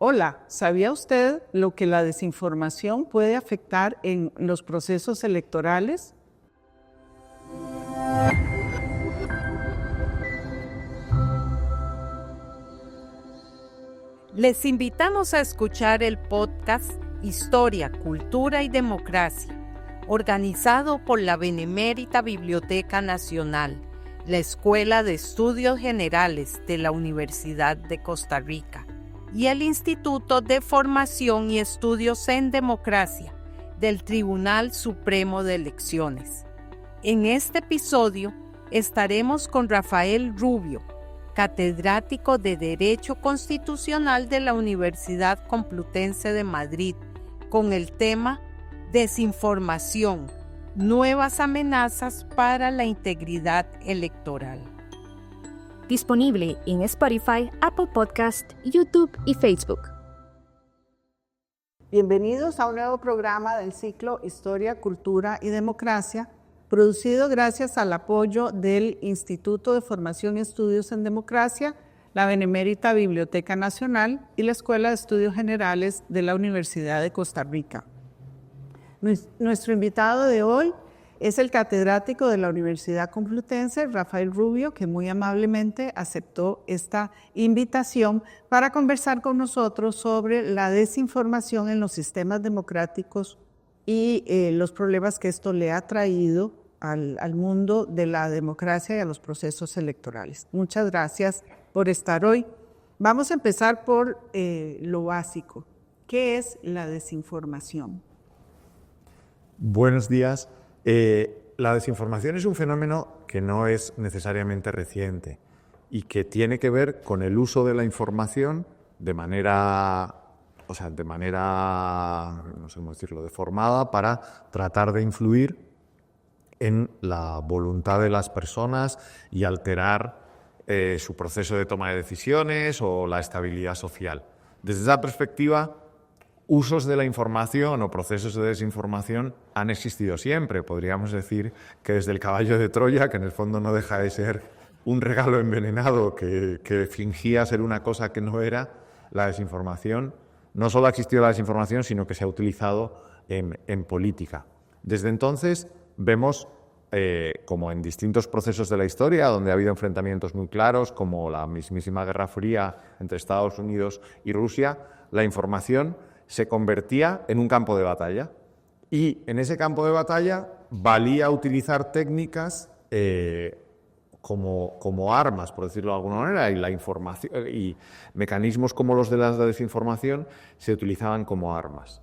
Hola, ¿sabía usted lo que la desinformación puede afectar en los procesos electorales? Les invitamos a escuchar el podcast Historia, Cultura y Democracia, organizado por la Benemérita Biblioteca Nacional, la Escuela de Estudios Generales de la Universidad de Costa Rica y el Instituto de Formación y Estudios en Democracia del Tribunal Supremo de Elecciones. En este episodio estaremos con Rafael Rubio, catedrático de Derecho Constitucional de la Universidad Complutense de Madrid, con el tema Desinformación, nuevas amenazas para la integridad electoral. Disponible en Spotify, Apple Podcast, YouTube y Facebook. Bienvenidos a un nuevo programa del ciclo Historia, Cultura y Democracia, producido gracias al apoyo del Instituto de Formación y Estudios en Democracia, la Benemérita Biblioteca Nacional y la Escuela de Estudios Generales de la Universidad de Costa Rica. Nuestro invitado de hoy es el catedrático de la Universidad Complutense, Rafael Rubio, que muy amablemente aceptó esta invitación para conversar con nosotros sobre la desinformación en los sistemas democráticos y los problemas que esto le ha traído al mundo de la democracia y a los procesos electorales. Muchas gracias por estar hoy. Vamos a empezar por lo básico. ¿Qué es la desinformación? Buenos días. La desinformación es un fenómeno que no es necesariamente reciente y que tiene que ver con el uso de la información de manera, no sé cómo decirlo, deformada para tratar de influir en la voluntad de las personas y alterar su proceso de toma de decisiones o la estabilidad social. Desde esa perspectiva, usos de la información o procesos de desinformación han existido siempre. Podríamos decir que desde el caballo de Troya, que en el fondo no deja de ser un regalo envenenado que fingía ser una cosa que no era, la desinformación. No solo ha existido la desinformación, sino que se ha utilizado en política. Desde entonces vemos, como en distintos procesos de la historia, donde ha habido enfrentamientos muy claros, como la mismísima Guerra Fría entre Estados Unidos y Rusia, la información se convertía en un campo de batalla. Y en ese campo de batalla valía utilizar técnicas como armas, por decirlo de alguna manera, y la información y mecanismos como los de la desinformación se utilizaban como armas.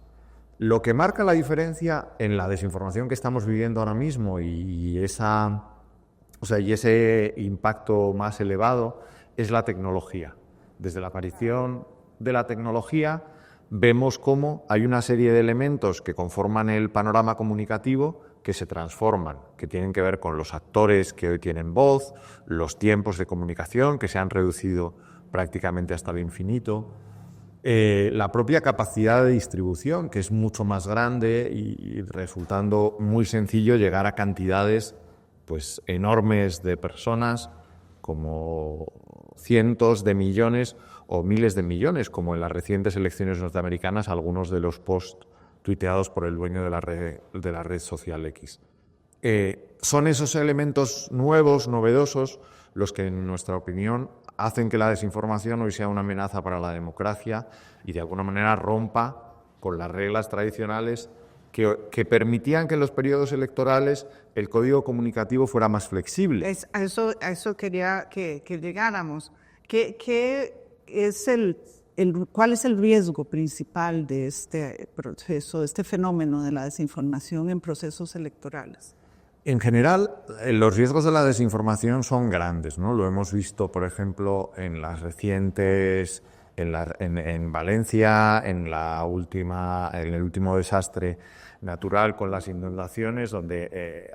Lo que marca la diferencia en la desinformación que estamos viviendo ahora mismo y ese impacto más elevado es la tecnología. Desde la aparición de la tecnología vemos cómo hay una serie de elementos que conforman el panorama comunicativo que se transforman, que tienen que ver con los actores que hoy tienen voz, los tiempos de comunicación que se han reducido prácticamente hasta el infinito, la propia capacidad de distribución, que es mucho más grande y resultando muy sencillo llegar a cantidades enormes de personas, como cientos de millones o miles de millones, como en las recientes elecciones norteamericanas, algunos de los posts tuiteados por el dueño de la red social X. Son esos elementos nuevos, novedosos, los que, en nuestra opinión, hacen que la desinformación hoy sea una amenaza para la democracia y, de alguna manera, rompa con las reglas tradicionales que permitían que en los periodos electorales el código comunicativo fuera más flexible. A eso quería que llegáramos. ¿Cuál es el riesgo principal de este proceso, de este fenómeno de la desinformación en procesos electorales? En general, los riesgos de la desinformación son grandes, ¿no? Lo hemos visto, por ejemplo, en las recientes, en Valencia, en el último desastre natural con las inundaciones, donde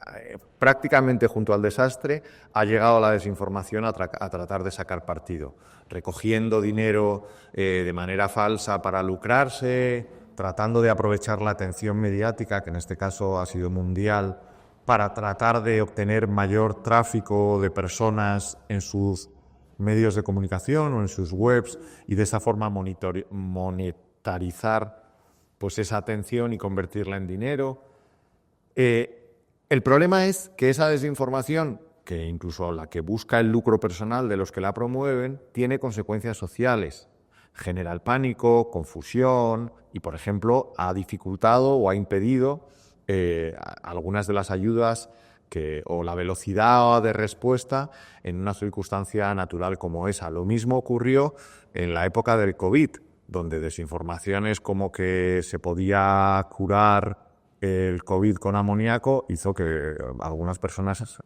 prácticamente junto al desastre ha llegado la desinformación a tratar de sacar partido, recogiendo dinero de manera falsa para lucrarse, tratando de aprovechar la atención mediática, que en este caso ha sido mundial, para tratar de obtener mayor tráfico de personas en sus medios de comunicación o en sus webs y de esa forma monetarizar pues esa atención y convertirla en dinero. El problema es que esa desinformación, que incluso la que busca el lucro personal de los que la promueven, tiene consecuencias sociales. Genera el pánico, confusión y, por ejemplo, ha dificultado o ha impedido algunas de las ayudas o la velocidad de respuesta en una circunstancia natural como esa. Lo mismo ocurrió en la época del COVID, donde desinformaciones como que se podía curar el COVID con amoníaco hizo que algunas personas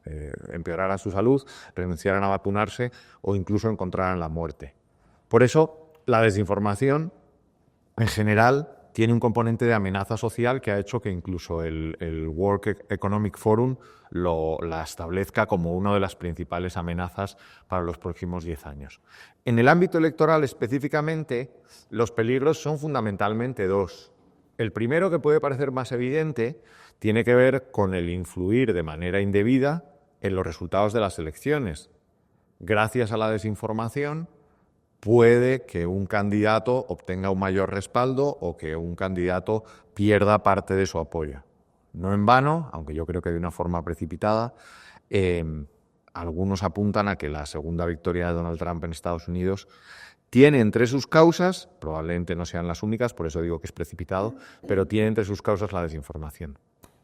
empeoraran su salud, renunciaran a vacunarse o incluso encontraran la muerte. Por eso, la desinformación, en general, tiene un componente de amenaza social que ha hecho que incluso el World Economic Forum la establezca como una de las principales amenazas para los próximos 10 años. En el ámbito electoral específicamente, los peligros son fundamentalmente dos. El primero, que puede parecer más evidente, tiene que ver con el influir de manera indebida en los resultados de las elecciones. Gracias a la desinformación, puede que un candidato obtenga un mayor respaldo o que un candidato pierda parte de su apoyo. No en vano, aunque yo creo que de una forma precipitada, algunos apuntan a que la segunda victoria de Donald Trump en Estados Unidos tiene entre sus causas, probablemente no sean las únicas, por eso digo que es precipitado, pero tiene entre sus causas la desinformación.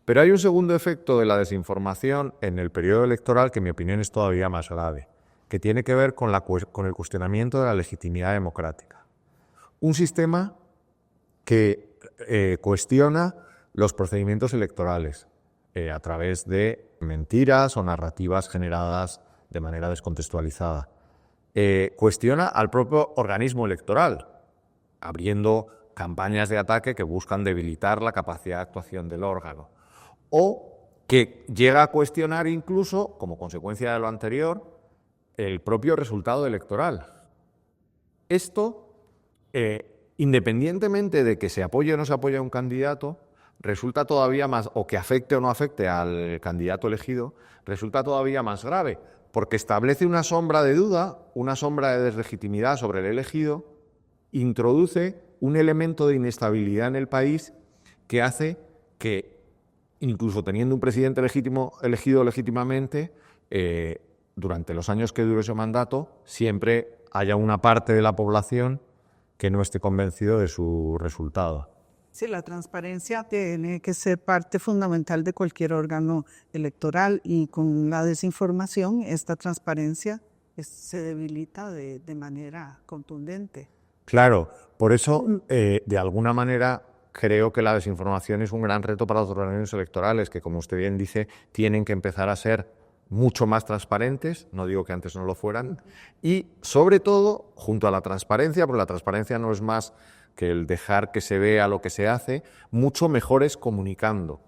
Pero hay un segundo efecto de la desinformación en el periodo electoral que en mi opinión es todavía más grave, que tiene que ver con el cuestionamiento de la legitimidad democrática. Un sistema que cuestiona los procedimientos electorales a través de mentiras o narrativas generadas de manera descontextualizada. Cuestiona al propio organismo electoral, abriendo campañas de ataque que buscan debilitar la capacidad de actuación del órgano. O que llega a cuestionar incluso, como consecuencia de lo anterior, el propio resultado electoral. Esto, independientemente de que se apoye o no se apoye a un candidato, resulta todavía más, o que afecte o no afecte al candidato elegido, resulta todavía más grave, porque establece una sombra de duda, una sombra de deslegitimidad sobre el elegido, introduce un elemento de inestabilidad en el país que hace que, incluso teniendo un presidente elegido legítimamente, durante los años que dure su mandato, siempre haya una parte de la población que no esté convencido de su resultado. Sí, la transparencia tiene que ser parte fundamental de cualquier órgano electoral y con la desinformación esta transparencia se debilita de manera contundente. Claro, por eso de alguna manera creo que la desinformación es un gran reto para los organismos electorales que, como usted bien dice, tienen que empezar a ser mucho más transparentes, no digo que antes no lo fueran, y sobre todo, junto a la transparencia, porque la transparencia no es más que el dejar que se vea lo que se hace, mucho mejores comunicando.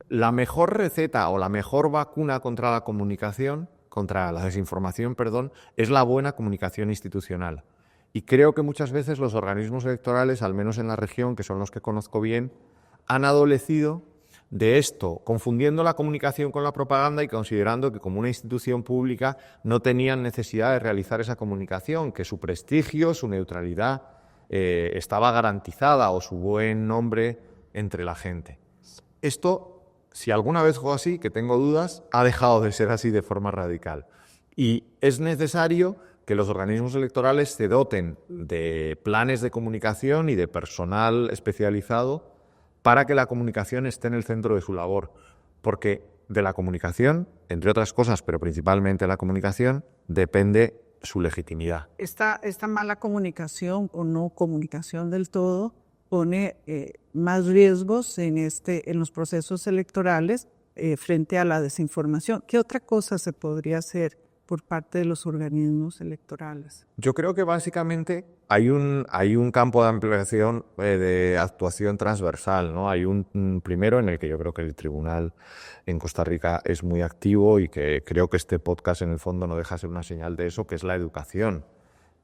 La mejor receta o la mejor vacuna contra la desinformación, es la buena comunicación institucional. Y creo que muchas veces los organismos electorales, al menos en la región, que son los que conozco bien, han adolecido de esto, confundiendo la comunicación con la propaganda y considerando que como una institución pública no tenían necesidad de realizar esa comunicación, que su prestigio, su neutralidad estaba garantizada o su buen nombre entre la gente. Esto, si alguna vez fue así, que tengo dudas, ha dejado de ser así de forma radical. Y es necesario que los organismos electorales se doten de planes de comunicación y de personal especializado para que la comunicación esté en el centro de su labor. Porque de la comunicación, entre otras cosas, pero principalmente la comunicación, depende su legitimidad. Esta mala comunicación o no comunicación del todo pone más riesgos en los procesos electorales frente a la desinformación. ¿Qué otra cosa se podría hacer por parte de los organismos electorales? Yo creo que básicamente hay un campo de ampliación de actuación transversal, ¿no? Hay un primero en el que yo creo que el tribunal en Costa Rica es muy activo y que creo que este podcast en el fondo no deja de ser una señal de eso, que es la educación.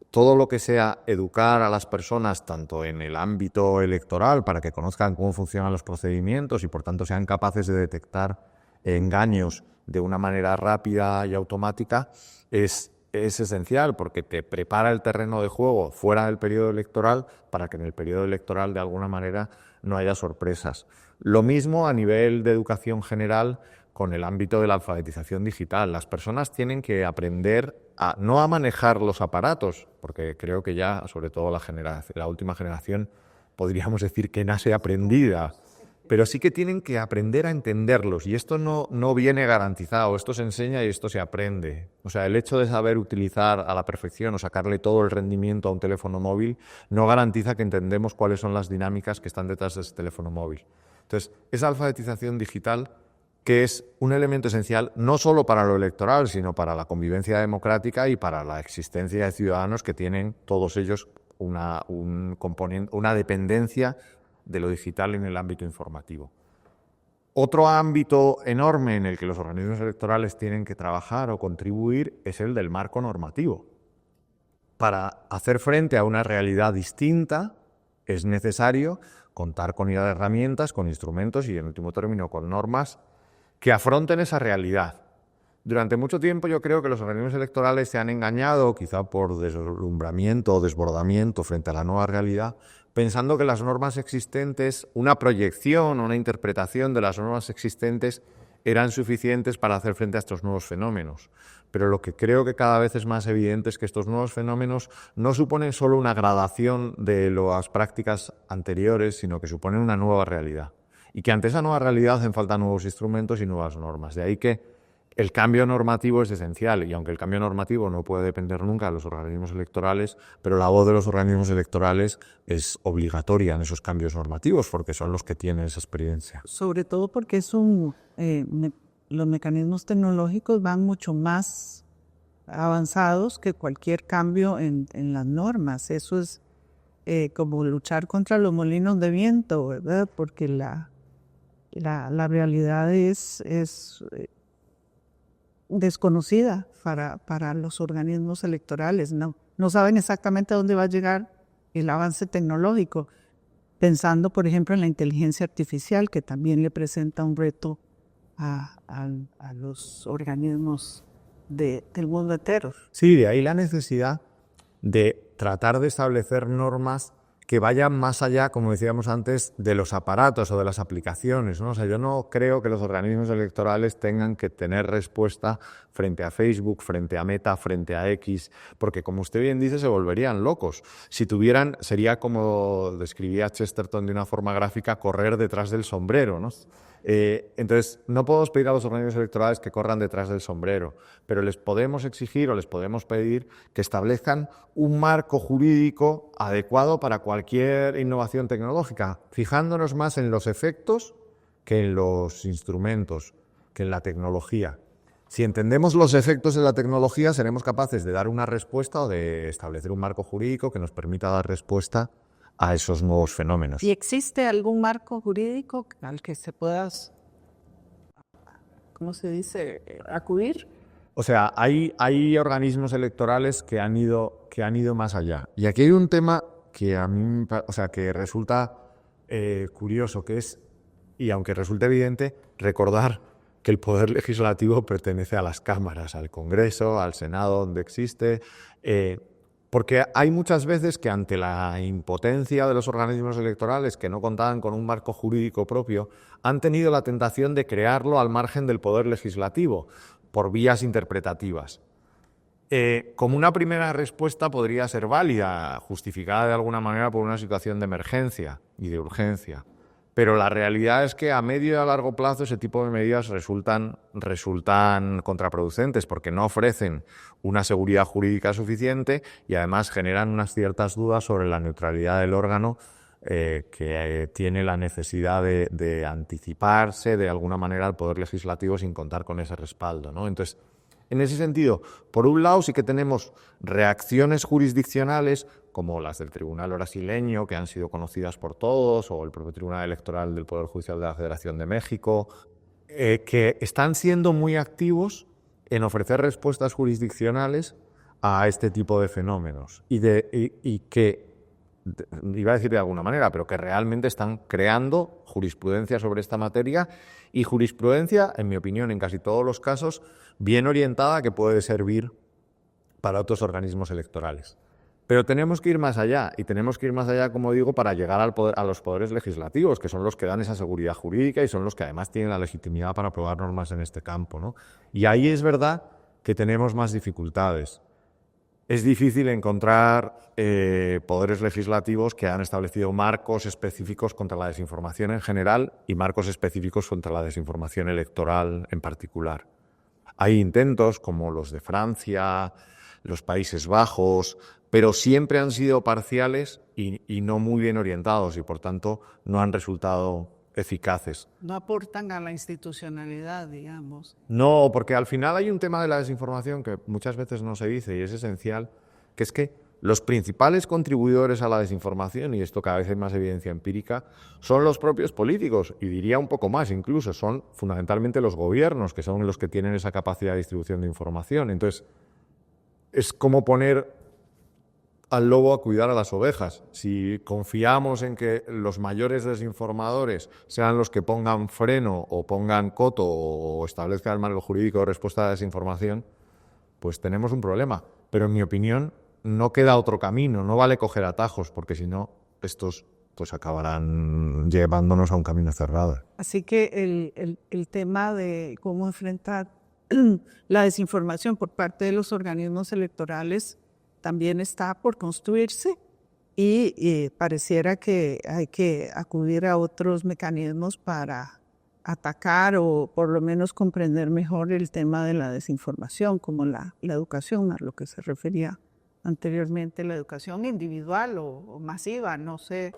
Todo lo que sea educar a las personas, tanto en el ámbito electoral, para que conozcan cómo funcionan los procedimientos y por tanto sean capaces de detectar engaños de una manera rápida y automática, es es esencial porque te prepara el terreno de juego fuera del periodo electoral para que en el periodo electoral de alguna manera no haya sorpresas. Lo mismo a nivel de educación general con el ámbito de la alfabetización digital. Las personas tienen que aprender no a manejar los aparatos, porque creo que ya, sobre todo la última generación, podríamos decir que nace aprendida, pero sí que tienen que aprender a entenderlos, y esto no viene garantizado, esto se enseña y esto se aprende. O sea, el hecho de saber utilizar a la perfección o sacarle todo el rendimiento a un teléfono móvil no garantiza que entendemos cuáles son las dinámicas que están detrás de ese teléfono móvil. Entonces, esa alfabetización digital, que es un elemento esencial no solo para lo electoral, sino para la convivencia democrática y para la existencia de ciudadanos que tienen todos ellos una dependencia de lo digital en el ámbito informativo. Otro ámbito enorme en el que los organismos electorales tienen que trabajar o contribuir es el del marco normativo. Para hacer frente a una realidad distinta es necesario contar con herramientas, con instrumentos y, en último término, con normas que afronten esa realidad. Durante mucho tiempo yo creo que los organismos electorales se han engañado, quizá por deslumbramiento o desbordamiento frente a la nueva realidad, pensando que las normas existentes, una proyección o una interpretación de las normas existentes eran suficientes para hacer frente a estos nuevos fenómenos. Pero lo que creo que cada vez es más evidente es que estos nuevos fenómenos no suponen solo una gradación de las prácticas anteriores, sino que suponen una nueva realidad. Y que ante esa nueva realidad hacen falta nuevos instrumentos y nuevas normas. De ahí que el cambio normativo es esencial, y aunque el cambio normativo no puede depender nunca de los organismos electorales, pero la voz de los organismos electorales es obligatoria en esos cambios normativos, porque son los que tienen esa experiencia. Sobre todo porque los mecanismos tecnológicos van mucho más avanzados que cualquier cambio en las normas. Eso es como luchar contra los molinos de viento, ¿verdad? Porque la realidad es desconocida para los organismos electorales. No saben exactamente a dónde va a llegar el avance tecnológico, pensando, por ejemplo, en la inteligencia artificial, que también le presenta un reto a los organismos del mundo entero. Sí, de ahí la necesidad de tratar de establecer normas que vayan más allá, como decíamos antes, de los aparatos o de las aplicaciones, ¿no? O sea, yo no creo que los organismos electorales tengan que tener respuesta frente a Facebook, frente a Meta, frente a X, porque, como usted bien dice, se volverían locos. Si tuvieran, sería como describía Chesterton de una forma gráfica, correr detrás del sombrero, ¿no? Entonces, no podemos pedir a los organismos electorales que corran detrás del sombrero, pero les podemos exigir o les podemos pedir que establezcan un marco jurídico adecuado para cualquier innovación tecnológica, fijándonos más en los efectos que en los instrumentos, que en la tecnología. Si entendemos los efectos de la tecnología, seremos capaces de dar una respuesta o de establecer un marco jurídico que nos permita dar respuesta a esos nuevos fenómenos. ¿Y existe algún marco jurídico al que se pueda, ¿cómo se dice?, acudir? O sea, hay organismos electorales que han ido más allá. Y aquí hay un tema que a mí, que resulta curioso, que es, y aunque resulte evidente, recordar que el poder legislativo pertenece a las cámaras, al Congreso, al Senado, donde existe. Porque hay muchas veces que ante la impotencia de los organismos electorales, que no contaban con un marco jurídico propio, han tenido la tentación de crearlo al margen del poder legislativo, por vías interpretativas. Como una primera respuesta podría ser válida, justificada de alguna manera por una situación de emergencia y de urgencia. Pero la realidad es que a medio y a largo plazo ese tipo de medidas resultan contraproducentes, porque no ofrecen una seguridad jurídica suficiente y además generan unas ciertas dudas sobre la neutralidad del órgano que tiene la necesidad de anticiparse de alguna manera al poder legislativo sin contar con ese respaldo, ¿no? Entonces, en ese sentido, por un lado sí que tenemos reacciones jurisdiccionales como las del Tribunal Brasileño, que han sido conocidas por todos, o el propio Tribunal Electoral del Poder Judicial de la Federación de México, que están siendo muy activos en ofrecer respuestas jurisdiccionales a este tipo de fenómenos y que, iba a decir de alguna manera, pero que realmente están creando jurisprudencia sobre esta materia, y jurisprudencia, en mi opinión, en casi todos los casos, bien orientada, que puede servir para otros organismos electorales. Pero tenemos que ir más allá, y tenemos que ir más allá, como digo, para llegar a los poderes legislativos, que son los que dan esa seguridad jurídica y son los que además tienen la legitimidad para aprobar normas en este campo, ¿no? Y ahí es verdad que tenemos más dificultades. Es difícil encontrar poderes legislativos que han establecido marcos específicos contra la desinformación en general y marcos específicos contra la desinformación electoral en particular. Hay intentos como los de Francia, los Países Bajos, pero siempre han sido parciales y no muy bien orientados y, por tanto, no han resultado eficaces. No aportan a la institucionalidad, digamos. No, porque al final hay un tema de la desinformación que muchas veces no se dice y es esencial, que es que los principales contribuidores a la desinformación, y esto cada vez hay más evidencia empírica, son los propios políticos, y diría un poco más incluso, son fundamentalmente los gobiernos, que son los que tienen esa capacidad de distribución de información. Entonces, es como poner al lobo a cuidar a las ovejas. Si confiamos en que los mayores desinformadores sean los que pongan freno o pongan coto o establezcan el marco jurídico de respuesta a la desinformación, pues tenemos un problema. Pero en mi opinión no queda otro camino, no vale coger atajos, porque si no, estos pues acabarán llevándonos a un camino cerrado. Así que el tema de cómo enfrentar la desinformación por parte de los organismos electorales también está por construirse y pareciera que hay que acudir a otros mecanismos para atacar o por lo menos comprender mejor el tema de la desinformación, como la educación, a lo que se refería anteriormente, la educación individual o masiva, no sé.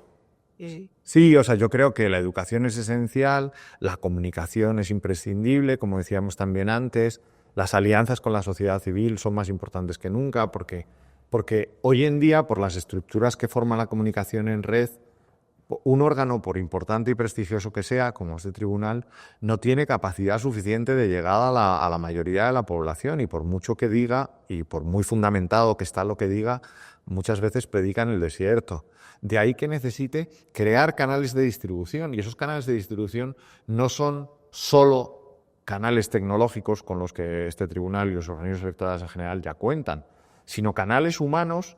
Sí, o sea, yo creo que la educación es esencial, la comunicación es imprescindible, como decíamos también antes, las alianzas con la sociedad civil son más importantes que nunca porque hoy en día, por las estructuras que forman la comunicación en red, un órgano, por importante y prestigioso que sea, como este tribunal, no tiene capacidad suficiente de llegada a la mayoría de la población y por mucho que diga y por muy fundamentado que está lo que diga, muchas veces predica en el desierto. De ahí que necesite crear canales de distribución y esos canales de distribución no son solo canales tecnológicos con los que este tribunal y los organismos electorales en general ya cuentan, sino canales humanos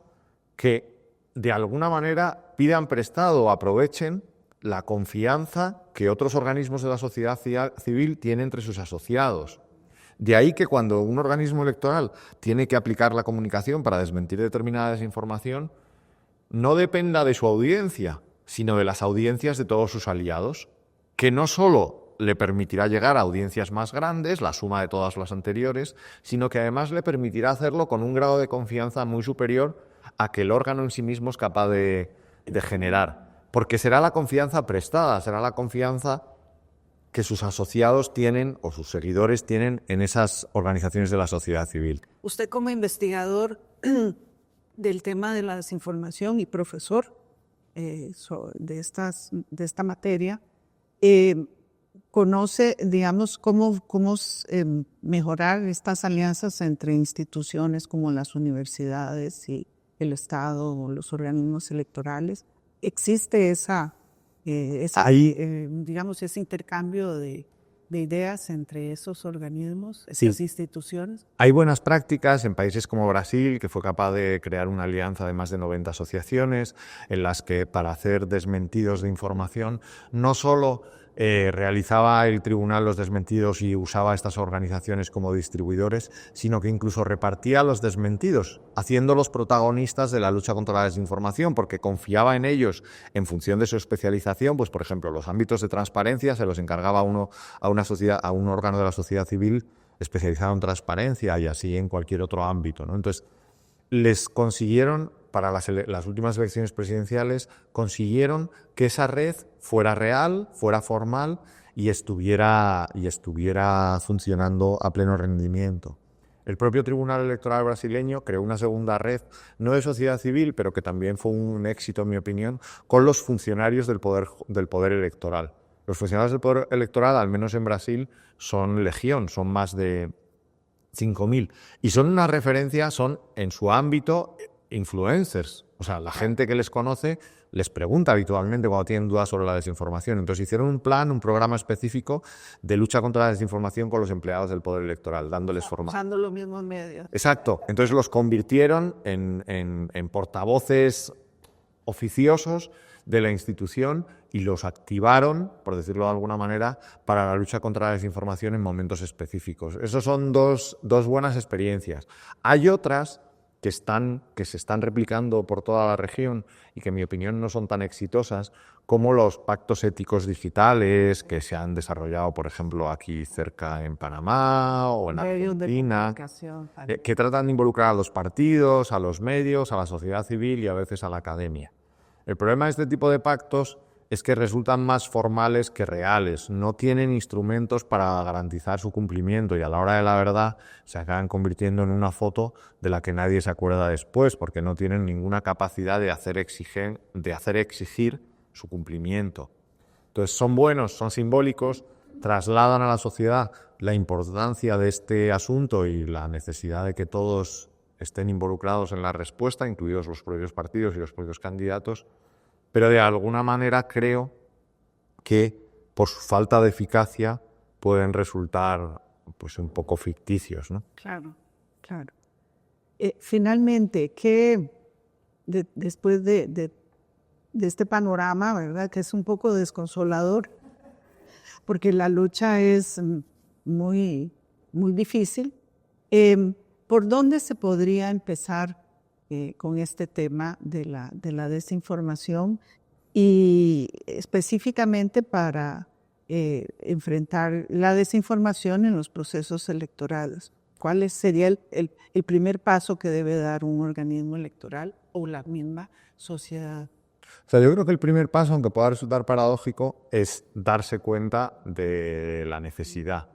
que de alguna manera pidan prestado o aprovechen la confianza que otros organismos de la sociedad civil tienen entre sus asociados. De ahí que cuando un organismo electoral tiene que aplicar la comunicación para desmentir determinada desinformación, no dependa de su audiencia, sino de las audiencias de todos sus aliados, que no solo le permitirá llegar a audiencias más grandes, la suma de todas las anteriores, sino que además le permitirá hacerlo con un grado de confianza muy superior a que el órgano en sí mismo es capaz de generar. Porque será la confianza prestada, será la confianza que sus asociados tienen o sus seguidores tienen en esas organizaciones de la sociedad civil. Usted como investigador del tema de la desinformación y profesor de esta materia, conoce, digamos, cómo mejorar estas alianzas entre instituciones como las universidades y el Estado o los organismos electorales. ¿Existe digamos, ese intercambio de ideas entre esos organismos, esas instituciones? Hay buenas prácticas en países como Brasil, que fue capaz de crear una alianza de más de 90 asociaciones, en las que para hacer desmentidos de información no solo realizaba el tribunal los desmentidos y usaba estas organizaciones como distribuidores, sino que incluso repartía los desmentidos, haciéndolos protagonistas de la lucha contra la desinformación, porque confiaba en ellos en función de su especialización. Pues, por ejemplo, los ámbitos de transparencia se los encargaba a un órgano de la sociedad civil especializado en transparencia y así en cualquier otro ámbito, ¿no? Entonces, les consiguieron, para las últimas elecciones presidenciales, consiguieron que esa red fuera real, fuera formal y estuviera funcionando a pleno rendimiento. El propio Tribunal Electoral brasileño creó una segunda red, no de sociedad civil, pero que también fue un éxito, en mi opinión, con los funcionarios del poder electoral. Los funcionarios del poder electoral, al menos en Brasil, son legión, son más de 5.000. Y son una referencia, son en su ámbito influencers. O sea, la gente que les conoce les pregunta habitualmente cuando tienen dudas sobre la desinformación. Entonces hicieron un programa específico de lucha contra la desinformación con los empleados del Poder Electoral, dándoles formación. Usando los mismos medios. Exacto. Entonces los convirtieron en portavoces oficiosos de la institución y los activaron, por decirlo de alguna manera, para la lucha contra la desinformación en momentos específicos. Esas son dos buenas experiencias. Hay otras que se están replicando por toda la región y que en mi opinión no son tan exitosas, como los pactos éticos digitales que se han desarrollado, por ejemplo, aquí cerca en Panamá o en Argentina, que tratan de involucrar a los partidos, a los medios, a la sociedad civil y a veces a la academia. El problema de este tipo de pactos es que resultan más formales que reales, no tienen instrumentos para garantizar su cumplimiento y a la hora de la verdad se acaban convirtiendo en una foto de la que nadie se acuerda después porque no tienen ninguna capacidad de hacer exigir su cumplimiento. Entonces son buenos, son simbólicos, trasladan a la sociedad la importancia de este asunto y la necesidad de que todos estén involucrados en la respuesta, incluidos los propios partidos y los propios candidatos, pero de alguna manera creo que por su falta de eficacia pueden resultar pues un poco ficticios, ¿no? Claro, claro. Finalmente, después de este panorama, ¿verdad?, que es un poco desconsolador, porque la lucha es muy, muy difícil, ¿por dónde se podría empezar con este tema de la desinformación y específicamente para enfrentar la desinformación en los procesos electorales? ¿Cuál sería el primer paso que debe dar un organismo electoral o la misma sociedad? O sea, yo creo que el primer paso, aunque pueda resultar paradójico, es darse cuenta de la necesidad.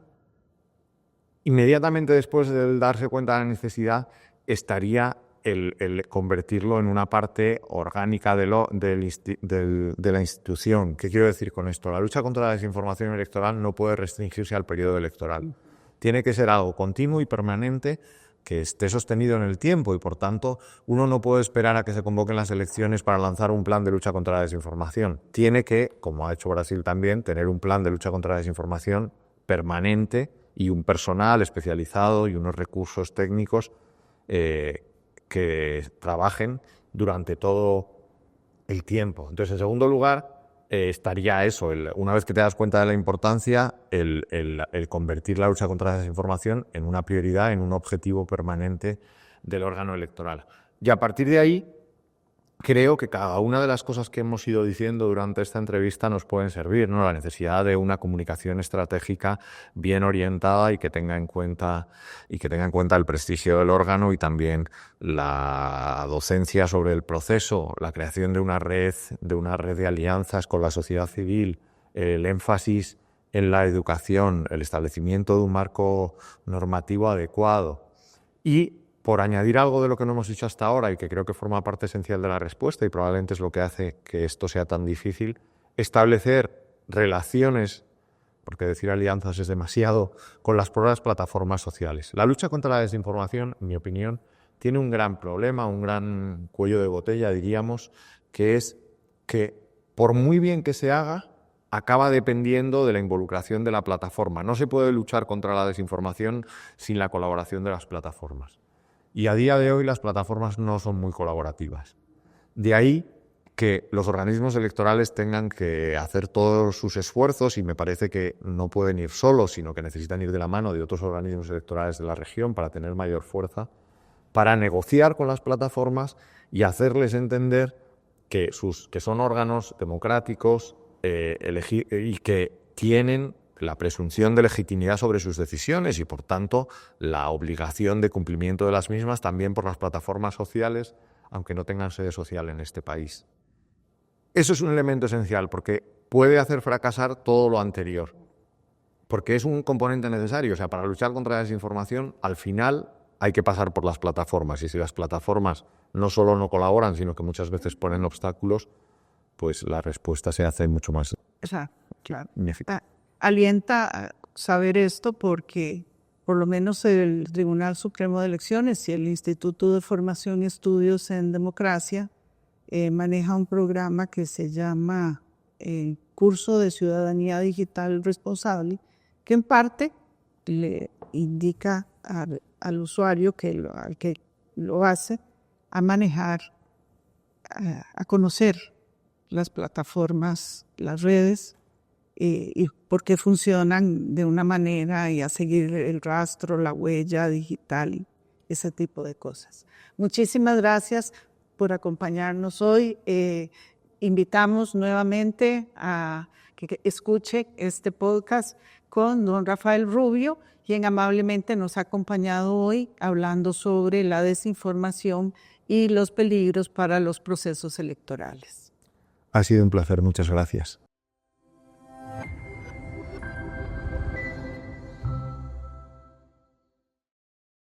Inmediatamente después del darse cuenta de la necesidad estaría el convertirlo en una parte orgánica de la institución. ¿Qué quiero decir con esto? La lucha contra la desinformación electoral no puede restringirse al periodo electoral. Tiene que ser algo continuo y permanente que esté sostenido en el tiempo y, por tanto, uno no puede esperar a que se convoquen las elecciones para lanzar un plan de lucha contra la desinformación. Tiene que, como ha hecho Brasil también, tener un plan de lucha contra la desinformación permanente y un personal especializado y unos recursos técnicos que trabajen durante todo el tiempo. Entonces, en segundo lugar, estaría eso, una vez que te das cuenta de la importancia, el convertir la lucha contra la desinformación en una prioridad, en un objetivo permanente del órgano electoral. Y a partir de ahí, creo que cada una de las cosas que hemos ido diciendo durante esta entrevista nos pueden servir, ¿no? La necesidad de una comunicación estratégica bien orientada y que tenga en cuenta el prestigio del órgano y también la docencia sobre el proceso, la creación de una red de alianzas con la sociedad civil, el énfasis en la educación, el establecimiento de un marco normativo adecuado y, por añadir algo de lo que no hemos dicho hasta ahora y que creo que forma parte esencial de la respuesta y probablemente es lo que hace que esto sea tan difícil, establecer relaciones, porque decir alianzas es demasiado, con las propias plataformas sociales. La lucha contra la desinformación, en mi opinión, tiene un gran problema, un gran cuello de botella, diríamos, que es que por muy bien que se haga, acaba dependiendo de la involucración de la plataforma. No se puede luchar contra la desinformación sin la colaboración de las plataformas. Y a día de hoy las plataformas no son muy colaborativas. De ahí que los organismos electorales tengan que hacer todos sus esfuerzos y me parece que no pueden ir solos, sino que necesitan ir de la mano de otros organismos electorales de la región para tener mayor fuerza, para negociar con las plataformas y hacerles entender que son órganos democráticos y que tienen la presunción de legitimidad sobre sus decisiones y, por tanto, la obligación de cumplimiento de las mismas también por las plataformas sociales, aunque no tengan sede social en este país. Eso es un elemento esencial porque puede hacer fracasar todo lo anterior, porque es un componente necesario. O sea, para luchar contra la desinformación, al final hay que pasar por las plataformas y si las plataformas no solo no colaboran, sino que muchas veces ponen obstáculos, pues la respuesta se hace mucho más claro. ineficaz. Alienta saber esto porque por lo menos el Tribunal Supremo de Elecciones y el Instituto de Formación y Estudios en Democracia maneja un programa que se llama Curso de Ciudadanía Digital Responsable, que en parte le indica al usuario al que lo hace a manejar, a conocer las plataformas, las redes, y por qué funcionan de una manera y a seguir el rastro, la huella digital, ese tipo de cosas. Muchísimas gracias por acompañarnos hoy. Invitamos nuevamente a que escuche este podcast con don Rafael Rubio, quien amablemente nos ha acompañado hoy hablando sobre la desinformación y los peligros para los procesos electorales. Ha sido un placer, muchas gracias.